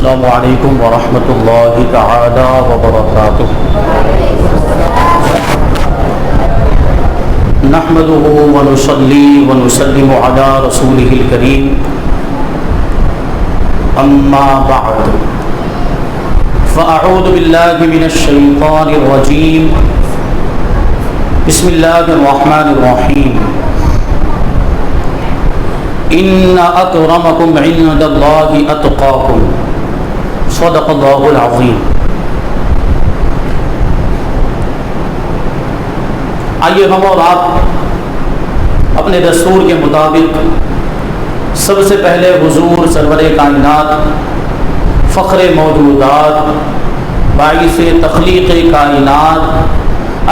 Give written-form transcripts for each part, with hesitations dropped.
السلام علیکم ورحمۃ اللہ تعالی وبرکاتہ۔ نحمده ونصلي ونسلم على رسوله الكريم، اما بعد فاعوذ باللہ من الشیطان الرجیم، بسم اللہ الرحمن الرحیم۔ ان اکرمکم عند اللہ اتقاکم، صدق اللہ العظیم۔ آئیے ہم اور آپ اپنے دستور کے مطابق سب سے پہلے حضور سرور کائنات، فخر موجودات، باعث تخلیق کائنات،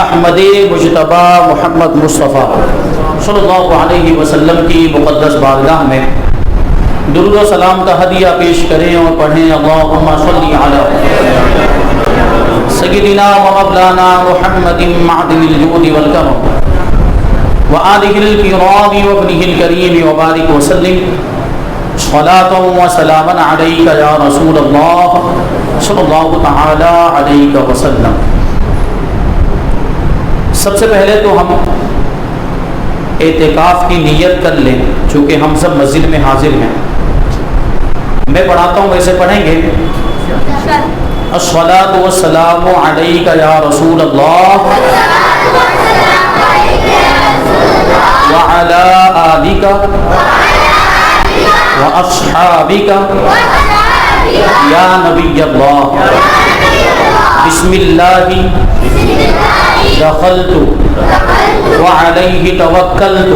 احمد مجتبی محمد مصطفیٰ صلی اللہ علیہ وسلم کی مقدس بارگاہ میں درود و سلام کا ہدیہ پیش کریں اور پڑھیں، اللہم صلی علی سیدنا و مولانا محمد معدن الجود والکرم وآلہ الکرام وابنہ الکریم وبارک وسلم صلاۃ و سلاما علیک یا رسول اللہ صلی اللہ تعالی علیہ وسلم۔ سب سے پہلے تو ہم اعتکاف کی نیت کر لیں، چونکہ ہم سب مسجد میں حاضر ہیں۔ میں پڑھاتا ہوں، ویسے پڑھیں گے۔ الصلاۃ والسلام علیک یا رسول اللہ وعلی آلک واصحابک یا نبی اللہ، بسم اللہ دخلت وعلیہ توکلت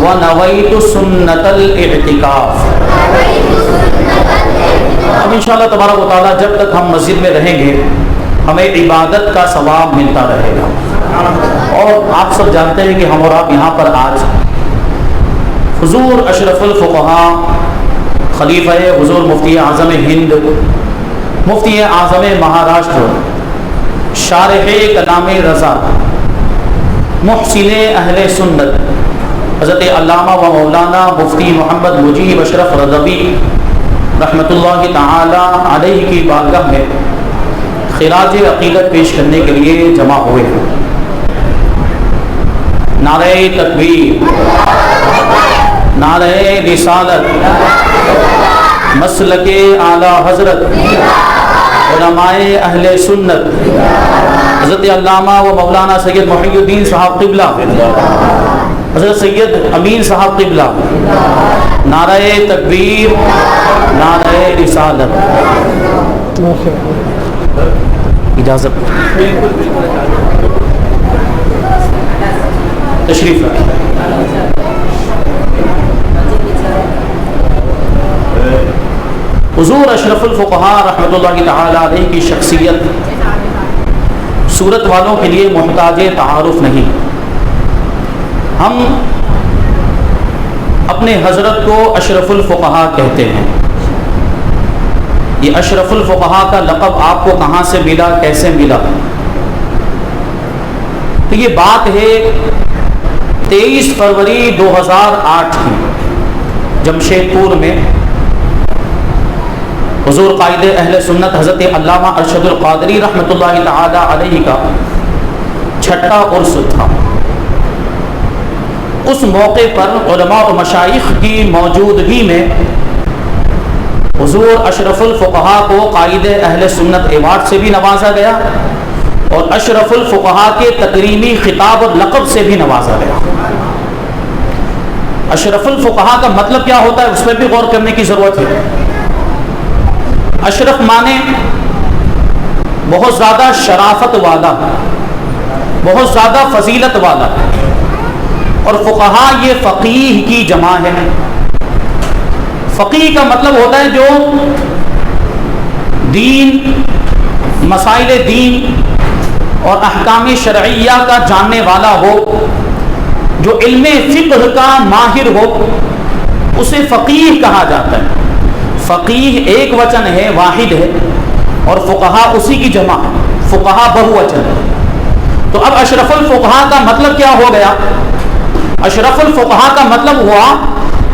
ونویت سنت الاعتکاف۔ اب انشاءاللہ تبارک و تعالیٰ جب تک ہم مسجد میں رہیں گے ہمیں عبادت کا ثواب ملتا رہے گا، اور آپ سب جانتے ہیں کہ ہم اور آپ یہاں پر آج حضور اشرف الفقہاء، خلیفہ حضور مفتی اعظم ہند، مفتی اعظم مہاراشٹر، شارح کلام رضا، محسن اہل سنت، حضرت علامہ و مولانا مفتی محمد مجیب اشرف رضوی رحمۃ اللہ تعالی علیہ کی بارگاہ میں خراج عقیدت پیش کرنے کے لیے جمع ہوئے ہیں۔ نعرہ تکبیر، نعرہ رسالت، مسلک اعلی حضرت علماء اہل سنت حضرت علامہ و مولانا سید محی الدین صاحب قبلہ، حضرت سید امین صاحب قبلہ، نعرہ تکبیر، نعرہ رسالت۔ اجازت تشریف رکھیں۔ حضور اشرف الفقہاء رحمۃ اللہ تعالی علیہ کی شخصیت صورت والوں کے لیے محتاج تعارف نہیں۔ ہم اپنے حضرت کو اشرف الفقہاء کہتے ہیں۔ یہ اشرف الفقہاء کا لقب آپ کو کہاں سے ملا، کیسے ملا؟ تو یہ بات ہے 23 فروری 2008 کی، جمشید پور میں حضور قائد اہل سنت حضرت علامہ ارشد القادری رحمۃ اللہ تعالی علیہ کا چھٹا عرس تھا۔ اس موقع پر علماء و مشائخ کی موجودگی میں حضور اشرف الفقہاء کو قائد اہل سنت ایوارڈ سے بھی نوازا گیا، اور اشرف الفقہاء کے تکریمی خطاب اور لقب سے بھی نوازا گیا۔ اشرف الفقہاء کا مطلب کیا ہوتا ہے، اس پہ بھی غور کرنے کی ضرورت ہے۔ اشرف مانے بہت زیادہ شرافت والا، بہت زیادہ فضیلت والا، اور فقہاء یہ فقیہ کی جمع ہے۔ فقیہ کا مطلب ہوتا ہے جو دین، مسائل دین اور احکام شرعیہ کا جاننے والا ہو، جو علم فقہ کا ماہر ہو، اسے فقیہ کہا جاتا ہے۔ فقیہ ایک وچن ہے، واحد ہے، اور فقہاء اسی کی جمع ہے، فقہاء بہوچن ہے۔ تو اب اشرف الفقہاء کا مطلب کیا ہو گیا؟ اشرف الفقہاء کا مطلب ہوا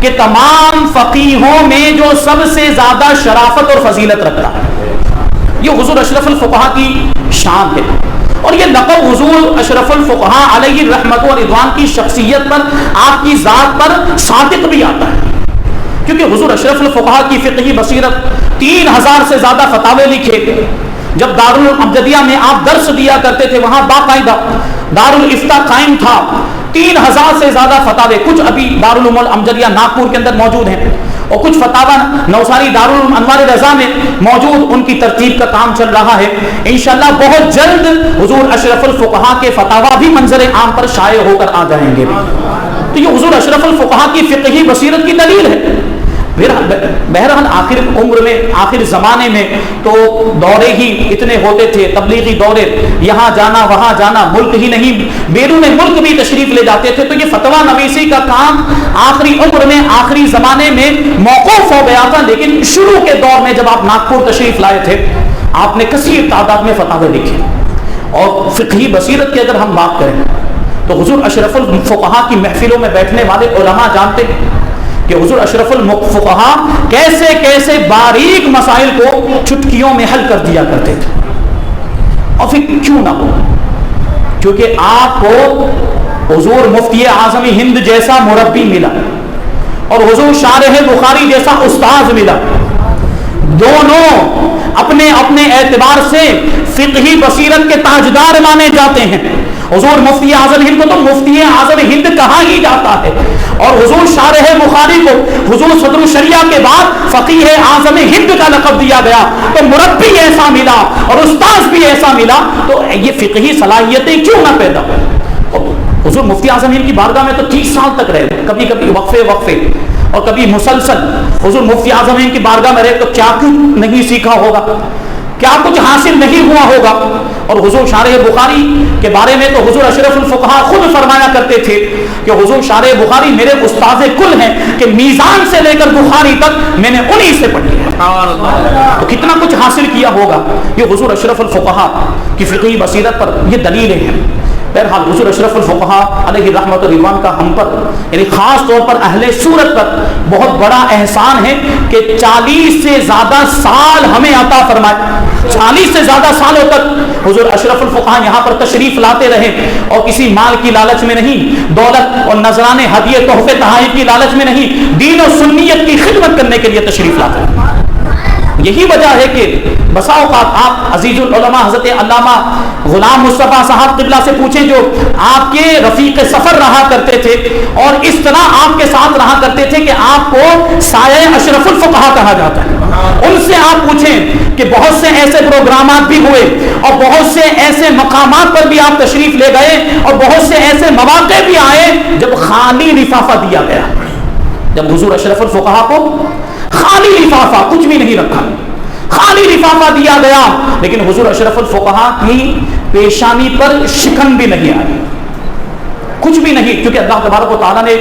کہ تمام فقیہوں میں جو سب سے زیادہ شرافت اور فضیلت رکھتا ہے، یہ حضور اشرف الفقہا کی شان ہے. اور یہ لقب حضور اشرف الفقہا علیہ رحمت و رضوان کی شخصیت پر، آپ کی ذات پر صادق بھی آتا ہے، کیونکہ حضور اشرف الفقہا کی فقہی بصیرت 3000 سے زیادہ فتاوے لکھے. جب دارالامجدیہ میں آپ درس دیا کرتے تھے، وہاں باقاعدہ دارالفتہ قائم تھا. 3000 سے زیادہ فتاوے، کچھ ابھی دارالعلوم الامجدیہ ناگپور کے اندر موجود ہیں، اور کچھ فتاوی نوساری دارالعلوم انوار رضا میں موجود، ان کی ترتیب کا کام چل رہا ہے. انشاءاللہ بہت جلد حضور اشرف الفقہا کے فتاوی بھی منظر عام پر شائع ہو کر آ جائیں گے. تو یہ حضور اشرف الفقہا کی فقہی بصیرت کی دلیل ہے. بہرحال آخر عمر میں، آخر زمانے میں تو دورے ہی اتنے ہوتے تھے، تبلیغی دورے، یہاں جانا وہاں جانا، ملک ہی نہیں بیرون ملک بھی تشریف لے جاتے تھے. تو یہ فتویٰ نویسی کا کام آخری عمر میں، آخری زمانے میں موقوف ہو گیا تھا. لیکن شروع کے دور میں جب آپ ناگپور تشریف لائے تھے، آپ نے کثیر تعداد میں فتاوے لکھے. اور فقہی بصیرت کی اگر ہم بات کریں تو حضور اشرف الفقہا کی محفلوں میں بیٹھنے والے علماء جانتے ہیں کہ حضور اشرف الفقہا کیسے کیسے باریک مسائل کو چٹکیوں میں حل کر دیا کرتے تھے. اور پھر کیوں نہ ہو، کیونکہ آپ کو حضور مفتی اعظم ہند جیسا مربی ملا اور حضور شارح بخاری جیسا استاذ ملا. دونوں اپنے اپنے اعتبار سے فقہی بصیرت کے تاجدار مانے جاتے ہیں. حضور مفتی اعظم ہند کو تو مفتی اعظم ہند کہا ہی جاتا ہے، اور حضور شارح بخاری کو حضور صدر الشریعہ کے بعد فقیہ اعظم ہند کا لقب دیا گیا. تو مربی ایسا ملا اور استاذ بھی ایسا ملا، تو یہ فقہی صلاحیتیں کیوں نہ پیدا ہو. حضور مفتی اعظم ہند کی بارگاہ میں تو 30 سال تک رہے، کبھی کبھی وقفے اور کبھی مسلسل. حضور مفتی اعظم ہند کی بارگاہ میں رہے تو کیا کچھ نہیں سیکھا ہوگا، کیا کچھ حاصل نہیں ہوا ہوگا. اور حضور شارح بخاری کے بارے میں تو حضور اشرف الفقہا خود فرمایا کرتے تھے کہ حضور شارح بخاری میرے استاذ کل ہیں، کہ میزان سے لے کر بخاری تک میں نے انہی سے پڑھی ہے. تو کتنا کچھ حاصل کیا ہوگا. یہ حضور اشرف الفقہا کی فقہی بصیرت پر یہ دلیلیں ہیں. بہرحال حضور اشرف الفقہا علیہ رحمت و رضوان کا ہم پر، یعنی خاص طور پر اہل سورت پر بہت بڑا احسان ہے کہ 40 سے زیادہ سال ہمیں عطا فرمائے. 40 سے زیادہ سالوں تک حضور اشرف الفقہا یہاں پر تشریف لاتے رہے، اور کسی مال کی لالچ میں نہیں، دولت اور نذرانے ہدیے تحفے تحائف کی لالچ میں نہیں، دین و سنیت کی خدمت کرنے کے لیے تشریف لاتے ہیں. یہی وجہ ہے کہ بسا اوقات آپ عزیز العلماء حضرت علامہ غلام مصطفیٰ صاحب قبلہ سے پوچھیں، جو آپ کے رفیق سفر رہا کرتے تھے اور اس طرح آپ کے ساتھ رہا کرتے تھے کہ آپ کو سایہ اشرف الفقہا کہا جاتا ہے. ان سے آپ پوچھیں کہ بہت سے ایسے پروگرامات بھی ہوئے اور بہت سے ایسے مقامات پر بھی آپ تشریف لے گئے اور بہت سے ایسے مواقع بھی آئے جب خالی لفافہ دیا گیا. جب حضور اشرف الفقہا کو خالی لفافہ، کچھ بھی نہیں رکھا، خالی لفافہ دیا گیا، لیکن حضور اشرف الفقہا کی پیشانی پر شکن بھی نہیں آئی، کچھ بھی نہیں، کیونکہ اللہ تبارک و تعالیٰ نے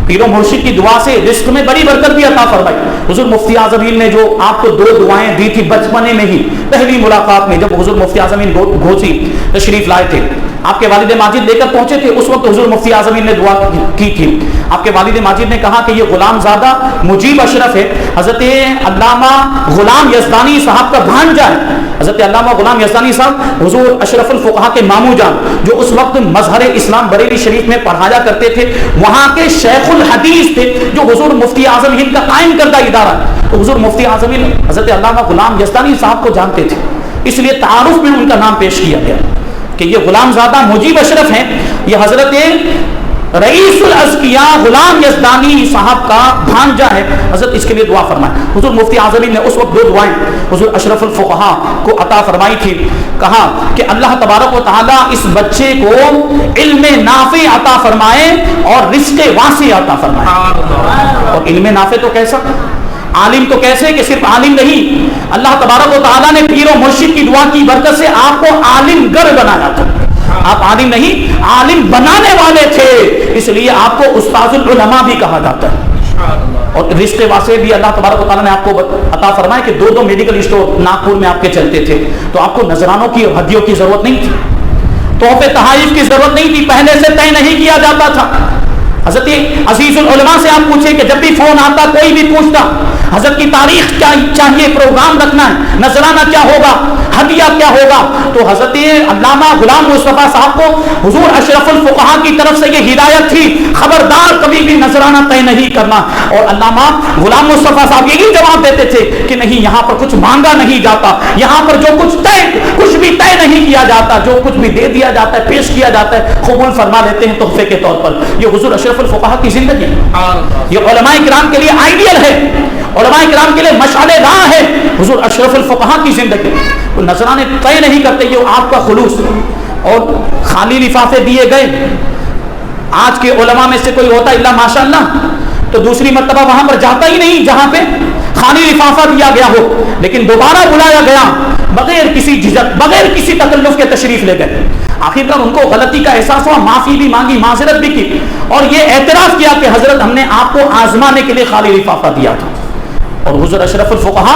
پیر و مرشد کی دعا سے رزق میں بڑی برکت بھی عطا فرمائی. حضور مفتی اعظم نے جو آپ کو 2 دعائیں دی تھی بچپنے میں ہی، پہلی ملاقات میں جب حضور مفتی اعظم گھوسی تشریف لائے تھے، آپ کے والد ماجد لے کر پہنچے تھے، اس وقت حضور مفتی اعظم نے دعا کی تھی. آپ کے والد ماجد نے کہا کہ یہ غلام زادہ مجیب اشرف ہے، حضرت علامہ غلام یزدانی صاحب کا بھانجا ہے. حضرت علامہ غلام یزدانی صاحب حضور اشرف الفقہا کے ماموں جان، جو اس وقت مظہر اسلام بریلی شریف میں پڑھایا کرتے تھے، وہاں کے شیخ الحدیث تھے، جو حضور مفتی اعظم ہند کا قائم کردہ ادارہ. تو حضور مفتی اعظم حضرت علامہ غلام یزدانی صاحب کو جانتے تھے، اس لیے تعارف میں ان کا نام پیش کیا گیا کہ یہ غلام زادہ مجیب اشرف ہیں، یہ حضرت رئیس الازکیاء غلام یزدانی صاحب کا بھانجا ہے. حضرت اس کے لیے دعا فرمائے. حضور مفتی اعظم نے اس وقت 2 دعائیں حضور اشرف الفقہا کو عطا فرمائی تھی. کہا کہ اللہ تبارک و تعالی اس بچے کو علم نافع عطا فرمائے اور رزق واسع عطا فرمائے. اور علم نافع تو کیسا، عالم تو کیسے کہ صرف عالم نہیں، اللہ تبارک و تعالیٰ نے پیر و مرشد کی دعا کی برکت سے آپ کو عالم گر بنایا تھا. آپ عالم نہیں، عالم بنانے والے تھے، اس لیے آپ کو استاذ العلماء بھی کہا جاتا ہے. اور رزق واسطے بھی اللہ تبارک و تعالیٰ نے آپ کو عطا فرمایا کہ 2 میڈیکل اسٹور ناگپور میں آپ کے چلتے تھے، تو آپ کو نذرانوں کی اور ہدیوں کی ضرورت نہیں تھی، تحفے تحائف کی ضرورت نہیں تھی، پہلے سے طے نہیں کیا جاتا تھا. حضرت عزیز العلماء سے آپ پوچھیں کہ جب بھی فون آتا کوئی بھی پوچھتا حضرت کی تاریخ کیا چاہیے، پروگرام رکھنا ہے، نذرانہ کیا ہوگا، ہدیہ کیا ہوگا، تو حضرت علامہ غلام مصطفیٰ صاحب کو حضور اشرف الفقہا کی طرف سے یہ ہدایت تھی، خبردار کبھی بھی نذرانہ طے نہیں کرنا. اور علامہ غلام مصطفیٰ صاحب یہی جواب دیتے تھے کہ نہیں، یہاں پر کچھ مانگا نہیں جاتا، یہاں پر جو کچھ بھی طے نہیں کیا جاتا، جو کچھ بھی دے دیا جاتا ہے، پیش کیا جاتا ہے، قبول فرما لیتے ہیں تحفے کے طور پر. یہ حضور اشرف الفقہا کی زندگی ہے، یہ علماء کرام کے لیے آئیڈیل ہے، علماء کرام کے لیے مشعل راہ ہے. حضور اشرف الفقہا کی زندگی، وہ نذرانے طے نہیں کرتے، یہ آپ کا خلوص. اور خالی لفافے دیے گئے، آج کے علماء میں سے کوئی ہوتا الا ماشاء اللہ تو دوسری مرتبہ وہاں پر جاتا ہی نہیں جہاں پہ خالی لفافہ دیا گیا ہو، لیکن دوبارہ بلایا گیا بغیر کسی جھجک، بغیر کسی تکلف کے تشریف لے گئے. آخرکار ان کو غلطی کا احساس ہوا، معافی بھی مانگی، معذرت بھی کی، اور یہ اعتراف کیا کہ حضرت ہم نے آپ کو آزمانے کے لیے خالی لفافہ دیا تھا. اور حضور اشرف الفقہا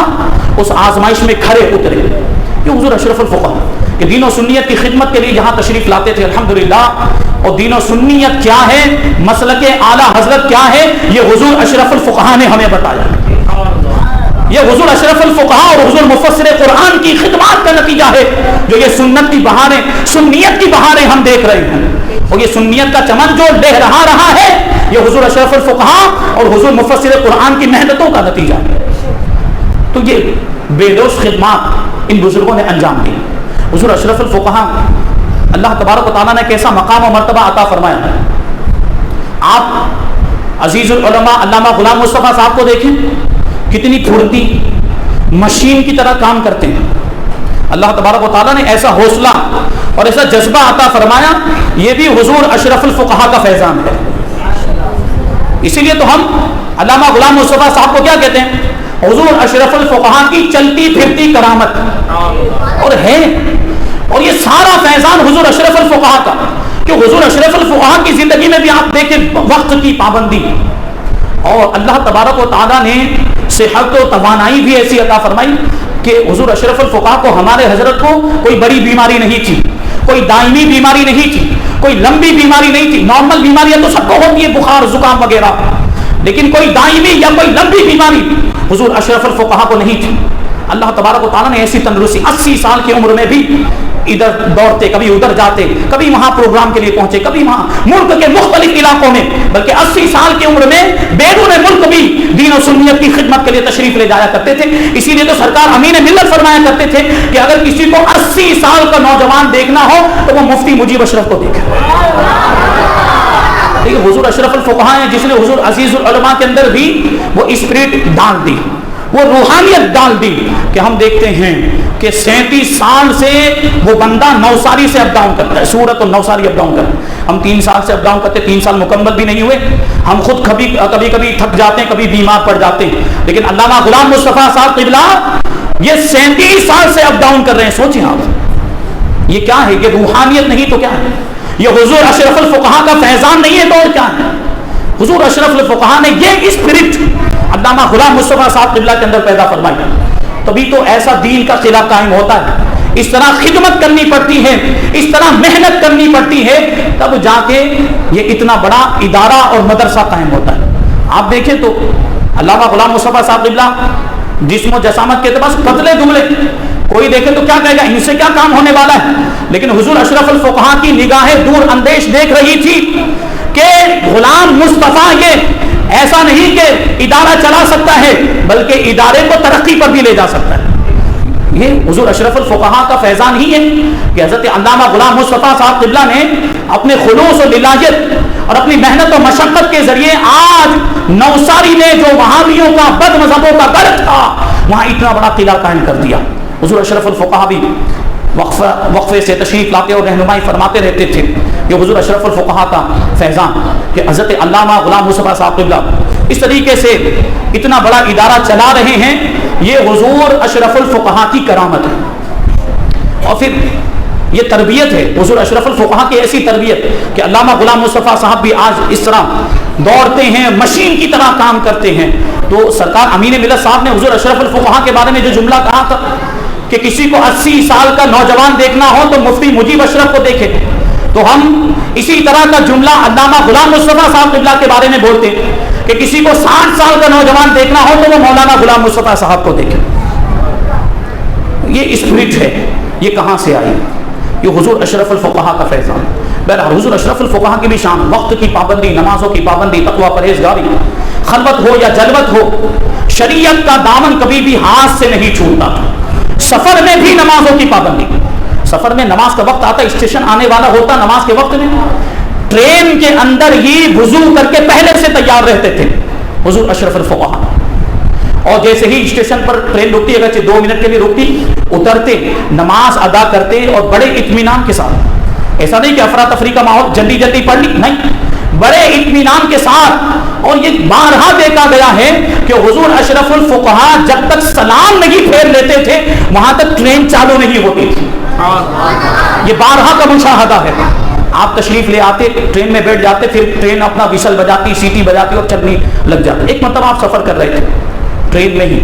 اس آزمائش میں کھڑے اترے. یہ حضور اشرف الفقہا کہ دین و سنیت کی خدمت کے لیے جہاں تشریف لاتے تھے الحمدللہ. اور دین و سنیت کیا ہے، مسلک اعلیٰ حضرت کیا ہے، یہ حضور اشرف الفقہا نے ہمیں بتایا. یہ حضور اشرف الفقہا اور حضور مفسر قرآن کی خدمات کا نتیجہ ہے جو یہ سنت کی بہاریں، سنیت کی بہاریں ہم دیکھ رہے ہیں. اور یہ سنیت کا چمن جو لہرا ہے یہ حضور اشرف الفقہا اور حضور مفسر قرآن کی محنتوں کا نتیجہ ہے. تو یہ بے لوث خدمات ان بزرگوں نے انجام دی. حضور اشرف الفقہا اللہ تبارک و تعالیٰ نے کیسا مقام و مرتبہ عطا فرمایا. آپ عزیز العلماء علامہ غلام مصطفیٰ صاحب کو دیکھیں، کتنی پھرتی، مشین کی طرح کام کرتے ہیں. اللہ تبارک و تعالیٰ نے ایسا حوصلہ اور ایسا جذبہ عطا فرمایا، یہ بھی حضور اشرف الفقہا کا فیضان ہے. اسی لیے تو ہم علامہ غلام مصطفیٰ صاحب کو کیا کہتے ہیں؟ حضور اشرف الفقہا کی چلتی پھرتی کرامت. اور ہے، اور یہ سارا فیضان حضور اشرف الفقہا کا، کہ حضور اشرف الفقہا کی زندگی میں بھی آپ دیکھیں وقت کی پابندی، اور اللہ تبارک و تعالیٰ نے صحت و توانائی بھی ایسی عطا فرمائی کہ حضور اشرف الفقہا کو، ہمارے حضرت کو کوئی بڑی بیماری نہیں تھی، کوئی دائمی بیماری نہیں تھی، کوئی لمبی بیماری نہیں تھی. نارمل بیماریاں تو سب کو ہوتی ہے، بخار زکام وغیرہ، لیکن کوئی دائمی یا کوئی لمبی بیماری حضور اشرف الفقہا کو نہیں تھی. اللہ تبارک و تعالیٰ نے ایسی تندرستی، 80 سال کی عمر میں بھی ادھر دوڑتے، کبھی ادھر جاتے، کبھی وہاں پروگرام کے لیے پہنچے، کبھی وہاں ملک کے مختلف علاقوں میں، بلکہ 80 سال کی عمر میں بیرون ملک بھی دین و سنیت کی خدمت کے لیے تشریف لے جایا کرتے تھے. اسی لیے تو سرکار امین ملت فرمایا کرتے تھے کہ اگر کسی کو 80 سال کا نوجوان دیکھنا ہو تو وہ مفتی مجیب اشرف کو دیکھے. حضور اشرف الفقہا ہیں جس نے حضور عزیز العلماء کے اندر بھی وہ اسپرٹ ڈال دی، وہ روحانیت ڈال دی کہ ہم دیکھتے ہیں کہ 37 سال سے وہ بندہ نوساری سے اپ ڈاؤن کرتا ہے، سورت اور نوساری اپ ڈاؤن کرتا ہے. ہم 3 سال سے اپ ڈاؤن کرتے، 3 سال مکمل بھی نہیں ہوئے، ہم خود کبھی کبھی تھک جاتے ہیں، کبھی بیمار پڑ جاتے ہیں، لیکن علامہ غلام مصطفیٰ صاحب قبلہ یہ 37 سال سے اپ ڈاؤن کر رہے ہیں. سوچیں آپ، یہ کیا ہے؟ یہ روحانیت نہیں تو کیا ہے؟ یہ حضور اشرف الفقہا کا فیضان نہیں ہے تو اور کیا ہے؟ حضور اشرف الفقہا نے یہ اسپرٹ علامہ غلام مصطفیٰ صاحب قبلہ کے اندر پیدا فرمائی، تبھی تو ایسا دین کا قلعہ قائم ہوتا ہے. اس طرح خدمت کرنی پڑتی ہے، اس طرح محنت کرنی پڑتی ہے، تب جا کے یہ اتنا بڑا ادارہ اور مدرسہ قائم ہوتا ہے. آپ دیکھیں تو علامہ غلام مصطفیٰ صاحب قبلہ جسم و جسامت کے اعتبار سے پتلے دبلے، کوئی دیکھے تو کیا کہے گا ان سے کیا کام ہونے والا ہے، لیکن حضور اشرف الفقہا کی نگاہیں دور اندیش دیکھ رہی تھی کہ غلام مصطفیٰ یہ ایسا نہیں کہ ادارہ چلا سکتا ہے بلکہ ادارے کو ترقی پر بھی لے جا سکتا ہے. یہ حضور اشرف الفقہا کا فیضان ہی ہے کہ حضرت علامہ غلام مصطفیٰ صاحب قبلہ نے اپنے خلوص و للاجت اور اپنی محنت و مشقت کے ذریعے آج نوساری میں جو وہابیوں کا بد مذہبوں کا گڑھ تھا وہاں اتنا بڑا قلعہ قائم کر دیا. حضور اشرف الفقہا بھی وقفے سے تشریف لاتے اور رہنمائی فرماتے رہتے تھے. یہ حضور اشرف الفقہا کا فیضان کہ حضرت علامہ غلام مصطفیٰ صاحب قبلہ اس طریقے سے اتنا بڑا ادارہ چلا رہے ہیں، یہ حضور اشرف الفقہا کی کرامت ہے. اور پھر یہ تربیت ہے حضور اشرف الفقہا کی، ایسی تربیت کہ علامہ غلام مصطفیٰ صاحب بھی آج اس طرح دوڑتے ہیں، مشین کی طرح کام کرتے ہیں. تو سرکار امین ملت صاحب نے حضور اشرف الفقہا کے بارے میں جو جملہ کہا تھا کہ کسی کو 80 سال کا نوجوان دیکھنا ہو تو مفتی مجیب اشرف کو دیکھے، تو ہم اسی طرح کا جملہ علامہ غلام مصطفیٰ صاحب قبلہ کے بارے میں بولتے ہیں کہ کسی کو 60 سال کا نوجوان دیکھنا ہو تو وہ مولانا غلام مصطفیٰ صاحب کو دیکھے. یہ اسپرٹ ہے. یہ کہاں سے آئی؟ یہ حضور اشرف الفقہا کا فیضان. بہرحال حضور اشرف الفقہا کی بھی شان، وقت کی پابندی، نمازوں کی پابندی، تقویٰ، پرہیزگاری، خلوت ہو یا جلوت ہو، شریعت کا دامن کبھی بھی ہاتھ سے نہیں چھوٹتا. سفر میں بھی نمازوں کی پابندی. سفر میں نماز کا وقت آتا، اسٹیشن آنے والا ہوتا نماز کے وقت میں، ٹرین کے اندر ہی وضو کر کے پہلے سے تیار رہتے تھے حضور اشرف الفقہا. اور جیسے ہی اسٹیشن پر ٹرین رکتی، اگرچہ 2 منٹ کے لیے رکتی، اترتے، نماز ادا کرتے اور بڑے اطمینان کے ساتھ. ایسا نہیں کہ افراتفری کا ماحول، جلدی جلدی پڑھ لی، نہیں، بڑے اطمینان کے ساتھ. اور یہ بارہا دیکھا گیا ہے کہ حضور اشرف الفقہا جب تک سلام نہیں پھیر لیتے تھے وہاں تک ٹرین چالو نہیں ہوتی تھی. یہ بارہا کا مشاہدہ ہے. آپ تشریف لے آتے، ٹرین میں بیٹھ جاتے، پھر ٹرین اپنا وشل بجاتی، سیٹی بجاتی اور چلنے لگ جاتی. ایک مرتبہ آپ سفر کر رہے تھے ٹرین میں ہی،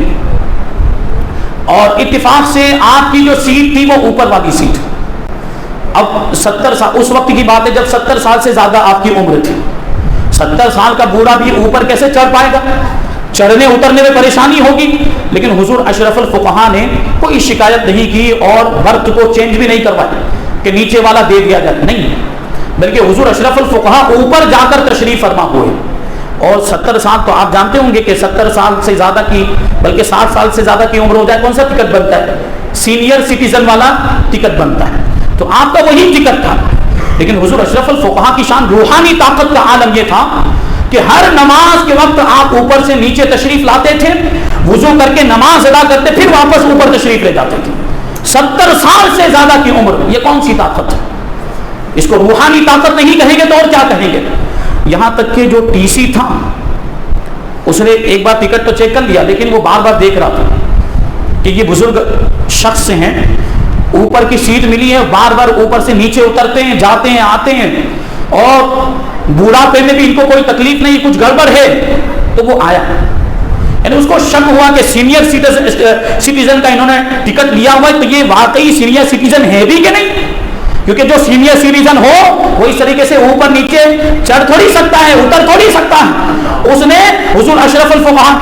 اور اتفاق سے آپ کی جو سیٹ تھی وہ اوپر والی سیٹ. اب 70 سال اس وقت کی بات ہے جب 70 سال سے زیادہ آپ کی عمر تھی. 70 سال کا بوڑھا بھی اوپر کیسے چڑھ پائے گا؟ چڑھنے اترنے میں پریشانی ہوگی. لیکن حضور اشرف الفقہا نے کوئی شکایت نہیں کی اور برتھ کو چینج بھی نہیں کروایا کہ نیچے والا دے دیا جائے، نہیں، بلکہ حضور اشرف الفقہا اوپر جا کر تشریف فرما ہوئے. اور 70 سال تو آپ جانتے ہوں گے کہ 70 سال سے زیادہ کی، بلکہ 60 سال سے زیادہ کی عمر ہو جائے کون سا ٹکٹ بنتا ہے؟ سینئر سٹیزن والا ٹکٹ بنتا ہے. تو آپ کا وہی ٹکٹ تھا. لیکن حضور اشرف الفقہا کی شان، روحانی طاقت کا عالم یہ تھا کہ ہر نماز کے وقت آپ اوپر سے نیچے تشریف لاتے تھے، وضو کر کے نماز ادا کرتے، پھر واپس اوپر تشریف لے جاتے تھے. 70 سال سے زیادہ کی عمر، یہ کون سی طاقت ہے؟ اس کو روحانی طاقت نہیں کہیں گے تو اور کیا کہیں گے؟ یہاں تک کہ جو ٹی سی تھا اس نے ایک بار ٹکٹ تو چیک کر لیا، لیکن وہ بار بار دیکھ رہا تھا کہ یہ بزرگ شخص ہیں، اوپر کی سیٹ ملی ہے، بار بار اوپر سے نیچے اترتے ہیں، جاتے ہیں، آتے ہیں، اور بوڑھاپے میں بھی ان کو کوئی تکلیف نہیں، کچھ گڑبڑ ہے. تو وہ آیا، یعنی اس کو شک ہوا کہ سینئر سٹیزن کا انہوں نے ٹکٹ لیا ہوا ہے، تو یہ واقعی سینئر سٹیزن ہے بھی کہ نہیں؟ کیونکہ جو سینئر سٹیزن ہو وہ اس طریقے سے اوپر نیچے چڑھ تھوڑی سکتا ہے، اتر تھوڑی سکتا ہے. اس نے حضور اشرف الفقہا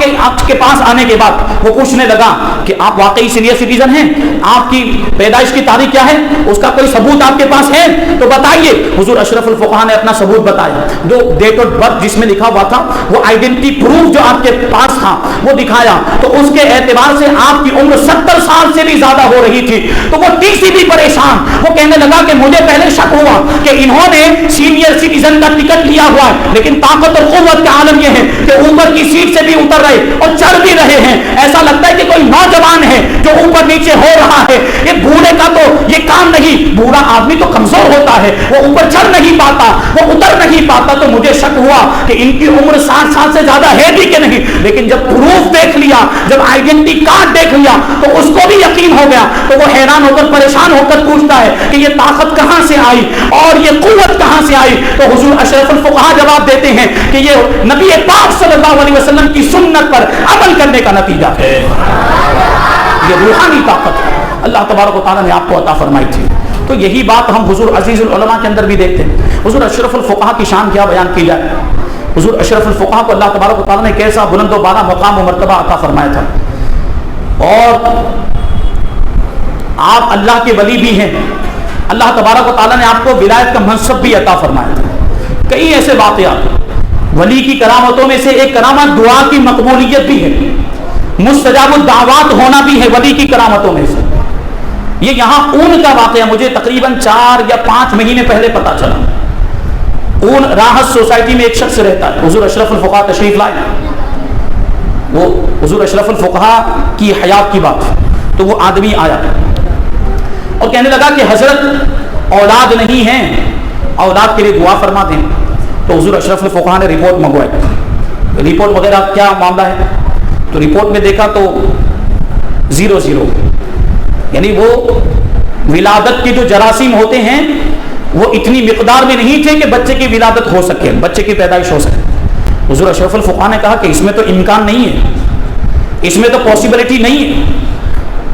کے پاس آنے کے بعد وہ پوچھنے لگا کہ آپ واقعی سینئر سٹیزن ہیں؟ آپ کی پیدائش کی تاریخ کیا ہے؟ اس کا کوئی ثبوت آپ کے پاس ہے تو بتائیے. حضور اشرف الفقہا نے اپنا ثبوت بتایا، جو ڈیٹ آف برتھ جس میں لکھا ہوا تھا، وہ آئیڈینٹی پروف جو آپ کے پاس تھا وہ دکھایا. تو اس کے اعتبار سے آپ کی عمر 70 سال سے بھی زیادہ ہو رہی تھی. تو وہ ٹی سی بھی پریشان، وہ کہنے لگا کہ مجھے پہلے شک ہوا کہ انہوں نے سینئر سٹیزن کا ٹکٹ لیا ہوا ہے، لیکن طاقت اور قوت کا عالم یہ ہے کہ اوپر کی سیٹ سے بھی اتر رہے اور چڑھ بھی رہے ہیں. ایسا لگتا ہے کہ کوئی نوجوان ہے جو اوپر نیچے ہو رہا ہے. یہ بوڑھے کا تو یہ کام نہیں. بوڑھا آدمی تو کمزور ہوتا ہے، وہ اوپر چڑھ نہیں پاتا، وہ اتر نہیں پاتا. تو مجھے شک ہوا کہ ان کی عمر 60 سال سے زیادہ ہے بھی کہ نہیں. لیکن جب پروف دیکھ لیا، جب آئیڈینٹی کارڈ دیکھ لیا تو اس کو بھی یقین ہو گیا. تو وہ حیران ہو کر، پریشان ہو کر پوچھتا ہے کہ یہ طاقت کہاں سے آئی اور یہ قوت کہاں سے آئی؟ تو حضور اشرف الفقہا جواب دیتے ہیں کہ یہ نبی پاک صلی اللہ علیہ وسلم کی سنت پر عمل کرنے کا نتیجہ ہے. یہ روحانی طاقت ہے، اللہ تبارک و تعالیٰ نے آپ کو عطا فرمائی تھی. تو یہی بات ہم حضور عزیز العلماء کے اندر بھی دیکھتے ہیں. حضور اشرف الفقہا کی شان کیا بیان کی جائے. حضور اشرف الفقہا کو اللہ تبارک و تعالیٰ نے کیسا بلند و بالا مقام و مرتبہ عطا فرمایا تھا. اور آپ اللہ کے ولی بھی ہیں. اللہ تبارک و تعالیٰ نے آپ کو ولایت کا منصب بھی عطا فرمایا تھا. کئی ایسے واقعات، ولی کی کرامتوں میں سے ایک کرامت دعا کی مقبولیت بھی ہے، مستجاب الدعوات ہونا بھی ہے ولی کی کرامتوں میں سے. یہ یہاں اون کا واقعہ مجھے تقریباً 4 یا 5 مہینے پہلے پتا چلا. اون راحت سوسائٹی میں ایک شخص رہتا ہے. حضور اشرف الفقہا تشریف لائے. وہ حضور اشرف الفقہا کی حیات کی بات. تو وہ آدمی آیا اور کہنے لگا کہ حضرت اولاد نہیں ہے، اولاد کے لیے دعا فرما دیں. تو حضور اشرف الفقہا نے رپورٹ منگوائی. رپورٹ وغیرہ کیا معاملہ ہے؟ تو رپورٹ میں دیکھا تو 0 یعنی وہ ولادت کے جو جراثیم ہوتے ہیں وہ اتنی مقدار میں نہیں تھے کہ بچے کی ولادت ہو سکے، بچے کی پیدائش ہو سکے. حضور اشرف الفقہا نے کہا کہ اس میں تو امکان نہیں ہے، اس میں تو پاسبلٹی نہیں ہے.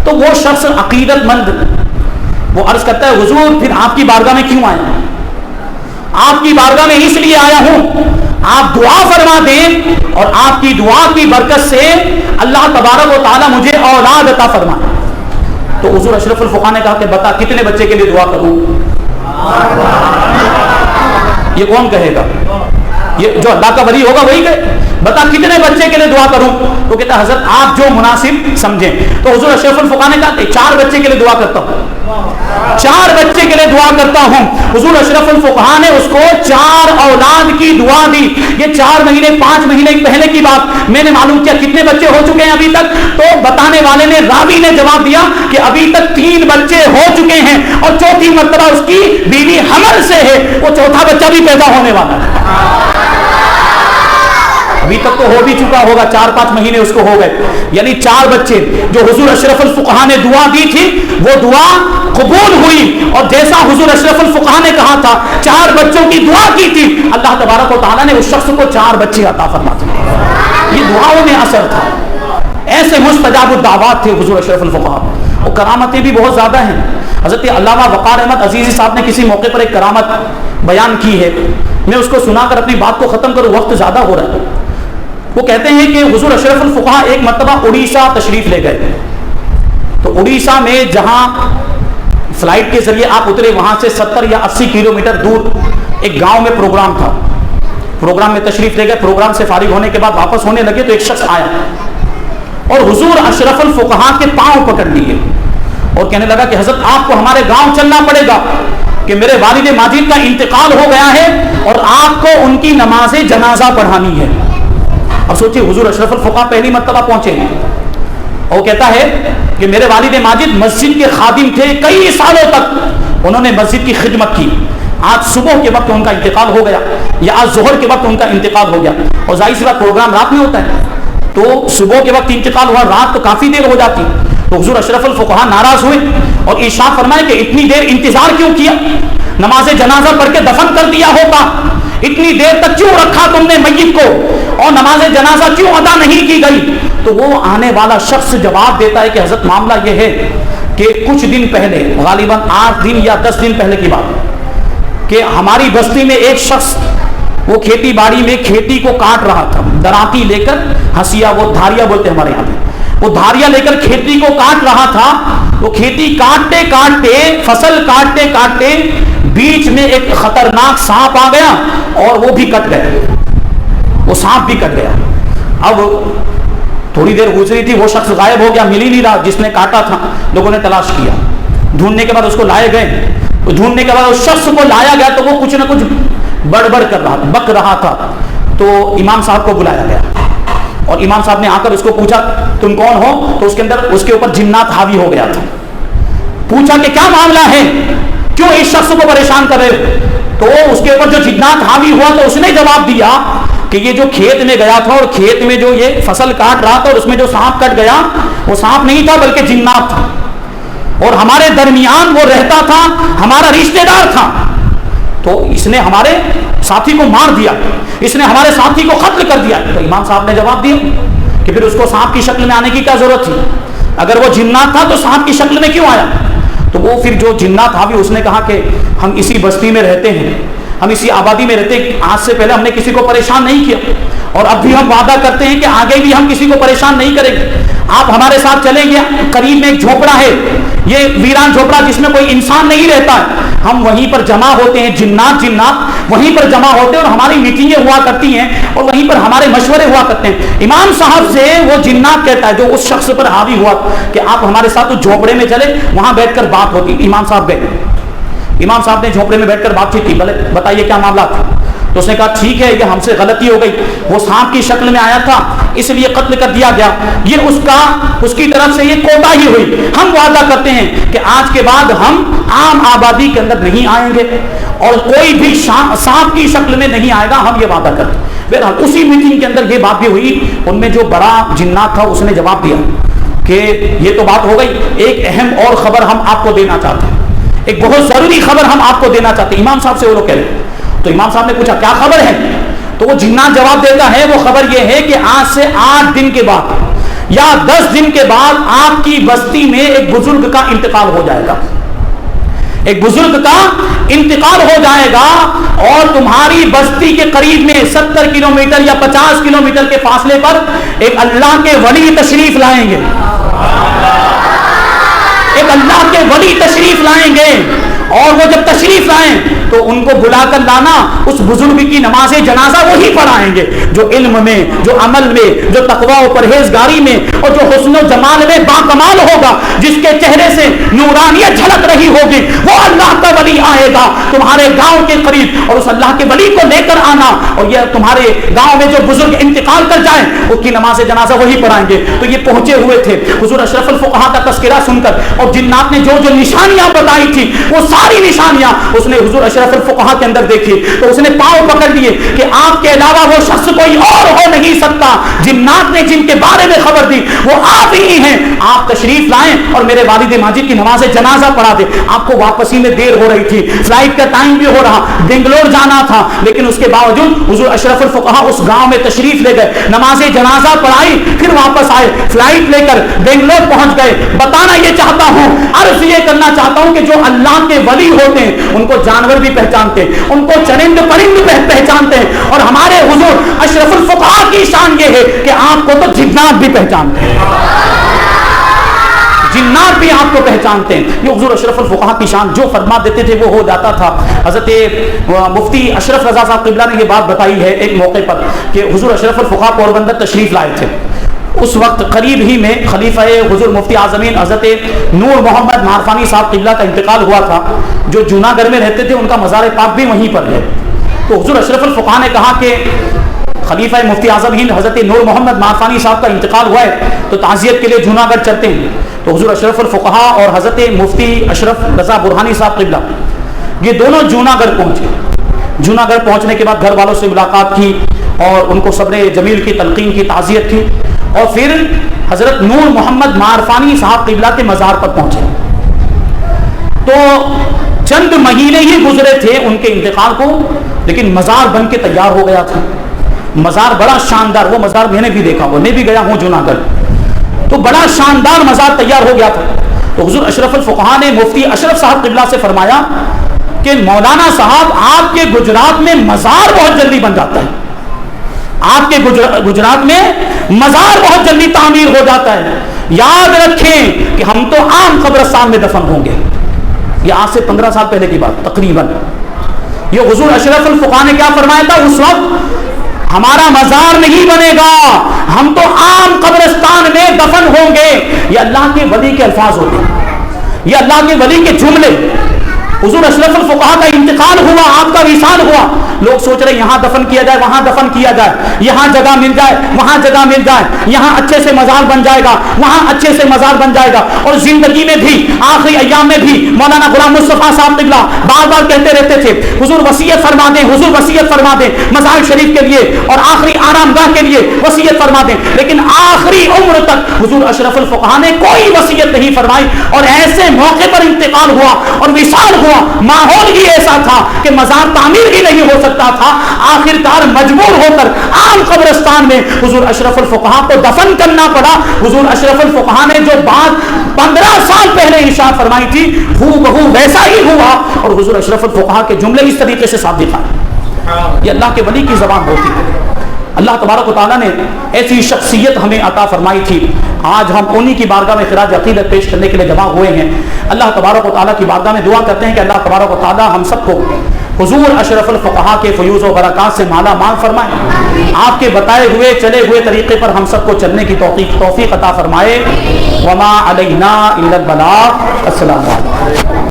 تو وہ شخص عقیدت مند وہ عرض کرتا ہے حضور پھر آپ کی بارگاہ میں کیوں آیا؟ آپ کی بارگاہ میں اس لیے آیا ہوں آپ دعا فرما دیں اور آپ کی دعا کی برکت سے اللہ تبارک و تعالی مجھے اولاد عطا فرمائے. تو حضور اشرف الفقہاء نے کہا کہ بتا کتنے بچے کے لیے دعا کروں؟ یہ کون کہے گا؟ یہ جو اللہ کا ولی ہوگا وہی کہے. بتا کتنے بچے کے لیے دعا کروں؟ تو کہتا حضرت آپ جو مناسب سمجھیں. تو حضور اشرف الفقہاء نے کہا 4 بچے کے لیے دعا کرتا ہوں. 4 بچے کے لیے دعا کرتا ہوں. حضور اشرف الفقہاء نے اس کو 4 اولاد کی دعا دی. یہ 4 مہینے 5 مہینے پہلے کی بات. میں نے معلوم کیا کتنے بچے ہو چکے ہیں ابھی تک. تو بتانے والے نے راوی نے جواب دیا کہ ابھی تک 3 بچے ہو چکے ہیں اور چوتھی مرتبہ اس کی بیوی حمل سے ہے. وہ چوتھا بچہ بھی پیدا ہونے والا ہے. ابھی تک تو ہو بھی چکا ہوگا 4-5 مہینے اس کو ہو گئے. یعنی 4 بچے جو حضور اشرف الفقہاء نے دعا دی تھی وہ دعا قبول ہوئی. اور جیسا حضور اشرف الفقہاء نے کہا تھا 4 بچوں کی دعا کی تھی اللہ تبارک و تعالیٰ نے اس شخص کو 4 بچے عطا فرما دیے. یہ دعاؤں میں اثر تھا. ایسے مستجاب الدعوات تھے حضور اشرف الفقہاء. اور کرامتیں بھی بہت زیادہ ہیں. حضرت علامہ وقار احمد عزیزی صاحب نے کسی موقع پر ایک کرامت بیان کی ہے. میں اس کو سنا کر اپنی بات کو ختم کروں, وقت زیادہ ہو رہا ہے. وہ کہتے ہیں کہ حضور اشرف الفقہاء ایک مرتبہ اڑیسہ تشریف لے گئے. تو اڑیسہ میں جہاں فلائٹ کے ذریعے آپ اترے وہاں سے 70 یا 80 کلومیٹر دور ایک گاؤں میں پروگرام تھا. پروگرام میں تشریف لے گئے. پروگرام سے فارغ ہونے کے بعد واپس ہونے لگے تو ایک شخص آیا اور حضور اشرف الفقہاء کے پاؤں پکڑ لیے اور کہنے لگا کہ حضرت آپ کو ہمارے گاؤں چلنا پڑے گا کہ میرے والد ماجد کا انتقال ہو گیا ہے اور آپ کو ان کی نماز جنازہ پڑھانی ہے. اب سوچئے حضور اشرف الفقہاء پہلی مرتبہ پہنچے ہیں اور وہ کہتا ہے کہ میرے والد ماجد مسجد کے خادم تھے. کئی سالوں تک انہوں نے مسجد کی خدمت کی. آج صبح کے وقت ان کا انتقال ہو گیا یا آج ظہر کے وقت ان کا انتقال ہو گیا. اور ظاہر سی بات پروگرام رات میں ہوتا ہے تو صبح کے وقت انتقال ہوا, رات تو کافی دیر ہو جاتی. تو حضور اشرف الفقہاء ناراض ہوئے اور ارشاد فرمائے کہ اتنی دیر انتظار کیوں کیا؟ نماز جنازہ پڑھ کے دفن کر دیا ہوتا. اتنی دیر تک کیوں رکھا تم نے میت کو اور نماز جنازہ کیوں ادا نہیں کی گئی؟ تو وہ آنے والا شخص جواب دیتا ہے کہ حضرت معاملہ یہ ہے کہ کچھ دن پہلے غالباً 8 دن یا 10 دن پہلے کی بات کہ ہماری بستی میں ایک شخص وہ کھیتی باڑی میں کھیتی کو کاٹ رہا تھا. دراتی لے کر ہنسیا, وہ دھاریا بولتے ہیں ہمارے یہاں پہ, وہ دھاریا لے کر کھیتی کو کاٹ رہا تھا. وہ کھیتی کاٹتے کاٹتے فصل کاٹتے کاٹتے بیچ میں ایک خطرناک سانپ آ گیا اور وہ بھی کٹ گیا. وہ سانپ بھی کٹ گیا. اب تھوڑی دیر گزری تھی, وہ شخص غائب ہو گیا, مل ہی نہیں رہا جس نے کاٹا تھا. لوگوں نے تلاش کیا, ڈھونڈنے کے بعد اس کو لائے گئے. ڈھونڈنے کے بعد اس شخص کو لایا گیا تو وہ کچھ نہ کچھ بڑبڑ کر رہا تھا, بک رہا تھا. تو امام صاحب کو بلایا گیا اور امام صاحب نے آ کر اس کو پوچھا تم کون ہو؟ تو اس کے اندر اس کے اوپر جنات حاوی ہو گیا تھا. پوچھا کہ کیا معاملہ ہے, کیوں اس شخص کو پریشان کر رہے؟ تو اس کے اوپر جو جنات حاوی ہوا تو اس نے جواب دیا کہ یہ جو کھیت میں گیا تھا اور کھیت میں جو یہ فصل کاٹ رہا تھا اور اس میں جو سانپ کٹ گیا وہ سانپ نہیں تھا بلکہ جنات تھا اور ہمارے درمیان وہ رہتا تھا, ہمارا رشتہ دار تھا. تو اس نے ہمارے ساتھی کو مار دیا, اس نے ہمارے ساتھی کو قتل کر دیا. تو امام صاحب نے جواب دیا کہ پھر اس کو سانپ کی شکل میں آنے کی کیا ضرورت تھی؟ اگر وہ جنات تھا تو سانپ کی شکل میں کیوں آیا؟ تو وہ پھر جو جنات حاوی اس نے کہا کہ ہم اسی بستی میں رہتے ہیں, ہم اسی آبادی میں رہتے ہیں, آج سے پہلے ہم نے کسی کو پریشان نہیں کیا اور اب بھی ہم وعدہ کرتے ہیں کہ آگے بھی ہم کسی کو پریشان نہیں کریں گے. آپ ہمارے ساتھ چلیں گے. قریب میں ایک جھوپڑا ہے, یہ ویران جھوپڑا جس میں کوئی انسان نہیں رہتا ہے. ہم وہیں پر جمع ہوتے ہیں, جنات وہیں پر جمع ہوتے ہیں اور ہماری میٹنگیں ہوا کرتی ہیں اور وہیں پر ہمارے مشورے ہوا کرتے ہیں. امام صاحب سے وہ جنات کہتا ہے جو اس شخص پر حاوی ہوا کہ آپ ہمارے ساتھ اس جھوپڑے میں چلے, وہاں بیٹھ کر بات ہوتی. امام صاحب گئے, امام صاحب نے جھوپڑے میں بیٹھ کر بات چیت کی. بھلے بتائیے کیا معاملہ تھا؟ تو اس نے کہا ٹھیک ہے یہ ہم سے غلطی ہو گئی, وہ سانپ کی شکل میں آیا تھا اس لیے قتل کر دیا گیا, یہ اس کی طرف سے یہ کوتاہی ہوئی. ہم وعدہ کرتے ہیں کہ آج کے بعد ہم عام آبادی کے اندر نہیں آئیں گے اور کوئی بھی سانپ کی شکل میں نہیں آئے گا, ہم یہ وعدہ کرتے ہیں. بہرحال اسی میٹنگ کے اندر یہ بات بھی ہوئی. ان میں جو بڑا جنات تھا اس نے جواب دیا کہ یہ تو بات ہو گئی, ایک اہم اور خبر ہم آپ کو دینا چاہتے ہیں, ایک بہت ضروری خبر ہم آپ کو دینا چاہتے ہیں. امام صاحب سے وہ لوگ کہہ رہے. تو امام صاحب نے پوچھا کیا خبر ہے؟ تو وہ جنات جواب دیتا ہے وہ خبر یہ ہے کہ آج سے 8 دن کے بعد یا 10 دن کے بعد آپ کی بستی میں ایک بزرگ کا انتقال ہو جائے گا. ایک بزرگ کا انتقال ہو جائے گا اور تمہاری بستی کے قریب میں 70 کلومیٹر یا 50 کلومیٹر کے فاصلے پر ایک اللہ کے ولی تشریف لائیں گے، ایک اللہ کے ولی تشریف لائیں گے، اور وہ جب تشریف لائیں تو ان کو بلا کر لانا، اس بزرگ کی نماز جنازہ وہی پڑھائیں گے جو علم میں، جو عمل میں، جو تقوی و پرہیزگاری میں اور جو حسن و جمال میں باکمال ہوگا، جس کے چہرے سے نورانیت جھلک رہی ہوگی، وہ اللہ کا ولی آئے گا تمہارے گاؤں کے قریب، اور اس اللہ کے ولی کو لے کر آنا، اور یہ تمہارے گاؤں میں جو بزرگ انتقال کر جائیں اس کی نماز جنازہ وہی پڑھائیں گے۔ تو یہ پہنچے ہوئے تھے حضور اشرف الفقہا کا تذکرہ سن کر، اور جنات نے جو جو نشانیاں بتائی تھی وہ ساری نشانیاں اس نے حضور اشرف الفقہا کے اندر دیکھی، تو اس نے پاؤں پکڑ لیے کہ آپ کے علاوہ وہ شخص کوئی اور ہو نہیں سکتا، جنات نے جن کے بارے میں خبر دی وہ آپ ہی ہیں، آپ تشریف لائیں اور میرے والد ماجد کی نماز جنازہ پڑھا دیں۔ آپ کو واپسی میں دیر ہو رہی تھی، فلائٹ کا ٹائم بھی ہو رہا، بنگلور جانا تھا، لیکن اس کے باوجود حضور اشرف الفقہا اس گاؤں میں تشریف لے گئے، نماز جنازہ پڑھائی، پھر واپس آئے، فلائٹ لے کر بنگلور پہنچ گئے۔ بتانا یہ چاہتا ہوں، عرض یہ کرنا چاہتا ہوں کہ جو اللہ کے ولی ہوتے ہیں ان کو جانور بھی پہچانتے ہیں، ان کو چرند پرند پہچانتے ہیں، اور ہمارے حضور اشرف الفقہا کی شان یہ ہے کہ آپ کو تو جنات بھی پہچانتے ہیں، جنات بھی آپ کو پہچانتے ہیں۔ یہ حضور اشرف الفقہا کی شان، جو فرما دیتے تھے وہ ہو جاتا تھا۔ حضرت مفتی اشرف رضا صاحب قبلہ نے یہ بات بتائی ہے ایک موقع پر کہ حضور اشرف الفقہا پوربندر تشریف لائے تھے، اس وقت قریب ہی میں خلیفہ حضور مفتی اعظمین حضرت نور محمد معرفانی صاحب قبلہ کا انتقال ہوا تھا، جو جوناگڑھ میں رہتے تھے، ان کا مزار پاک بھی وہیں پر ہے۔ تو حضور اشرف الفقہا نے کہا کہ خلیفہ مفتی اعظم ہند حضرت نور محمد معرفانی صاحب کا انتقال ہوا ہے تو تعزیت کے لیے جوناگڑھ چلتے ہیں۔ تو حضور اشرف الفقہا اور حضرت مفتی اشرف رضا برہانی صاحب قبلہ یہ دونوں جوناگڑھ پہنچے۔ جوناگڑھ پہنچنے کے بعد گھر والوں سے ملاقات کی اور ان کو صبر جمیل کی تلقین کی، تعزیت کی، اور پھر حضرت نور محمد معرفانی صاحب قبلہ کے مزار پر پہنچے۔ تو چند مہینے ہی گزرے تھے ان کے انتقال کو، لیکن مزار بن کے تیار ہو گیا تھا، مزار بڑا شاندار، وہ مزار میں نے بھی دیکھا، وہ میں بھی گیا ہوں جوناگڑھ، تو بڑا شاندار مزار تیار ہو گیا تھا۔ تو حضور اشرف الفقہا نے مفتی اشرف صاحب قبلہ سے فرمایا کہ مولانا صاحب آپ کے گجرات میں مزار بہت جلدی بن جاتا ہے، آپ کے گجرات میں مزار بہت جلدی تعمیر ہو جاتا ہے، یاد رکھیں کہ ہم تو عام قبرستان میں دفن ہوں گے۔ یہ آج سے 15 سال پہلے کی بات تقریباً، یہ حضور اشرف الفقہا نے کیا فرمایا تھا اس وقت، ہمارا مزار نہیں بنے گا، ہم تو عام قبرستان میں دفن ہوں گے۔ یہ اللہ کے ولی کے الفاظ ہوتے ہیں، یہ اللہ کے ولی کے جملے۔ حضور اشرف الفقہا کا انتقال ہوا، آپ کا وصال ہوا، لوگ سوچ رہے یہاں دفن کیا جائے، وہاں دفن کیا جائے، یہاں جگہ مل جائے، وہاں جگہ مل جائے، یہاں اچھے سے مزار بن جائے گا، وہاں اچھے سے مزار بن جائے گا۔ اور زندگی میں بھی، آخری ایام میں بھی مولانا غلام مصطفیٰ صاحب قبلہ بار بار کہتے رہتے تھے حضور وصیت فرما دیں، حضور وصیت فرما دیں مزار شریف کے لیے اور آخری آرام گاہ کے لیے وصیت فرما دیں، لیکن آخری عمر تک حضور اشرف الفقہا نے کوئی وصیت نہیں فرمائی، اور ایسے موقع پر انتقال ہوا اور وصال ہوا، ماحول ہی ایسا تھا کہ مزار تعمیر ہی نہیں ہو سکتا تھا، آخر کار مجبور ہو کر عام قبرستان میں حضور اشرف الفقہا کو دفن کرنا پڑا۔ حضور اشرف الفقہا نے جو بات 15 سال پہلے ارشاد فرمائی تھی ہو بہو ویسا ہی ہوا، اور حضور اشرف الفقہا کے جملے اس طریقے سے صادق ہیں۔ یہ اللہ کے ولی کی زبان ہوتی ہے۔ اللہ تبارک و تعالیٰ نے ایسی شخصیت ہمیں عطا فرمائی تھی، آج ہم انہی کی بارگاہ میں خراج عقیدت پیش کرنے کے لیے جمع ہوئے ہیں۔ اللہ تبارک و تعالیٰ کی بارگاہ میں دعا کرتے ہیں کہ اللہ تبارک و تعالیٰ ہم سب کو حضور اشرف الفقہا کے فیوز و برکات سے مالا مال فرمائے، آپ کے بتائے ہوئے چلے ہوئے طریقے پر ہم سب کو چلنے کی توفیق عطا فرمائے۔ وما علینا الا البلاغ۔ السلام علیکم۔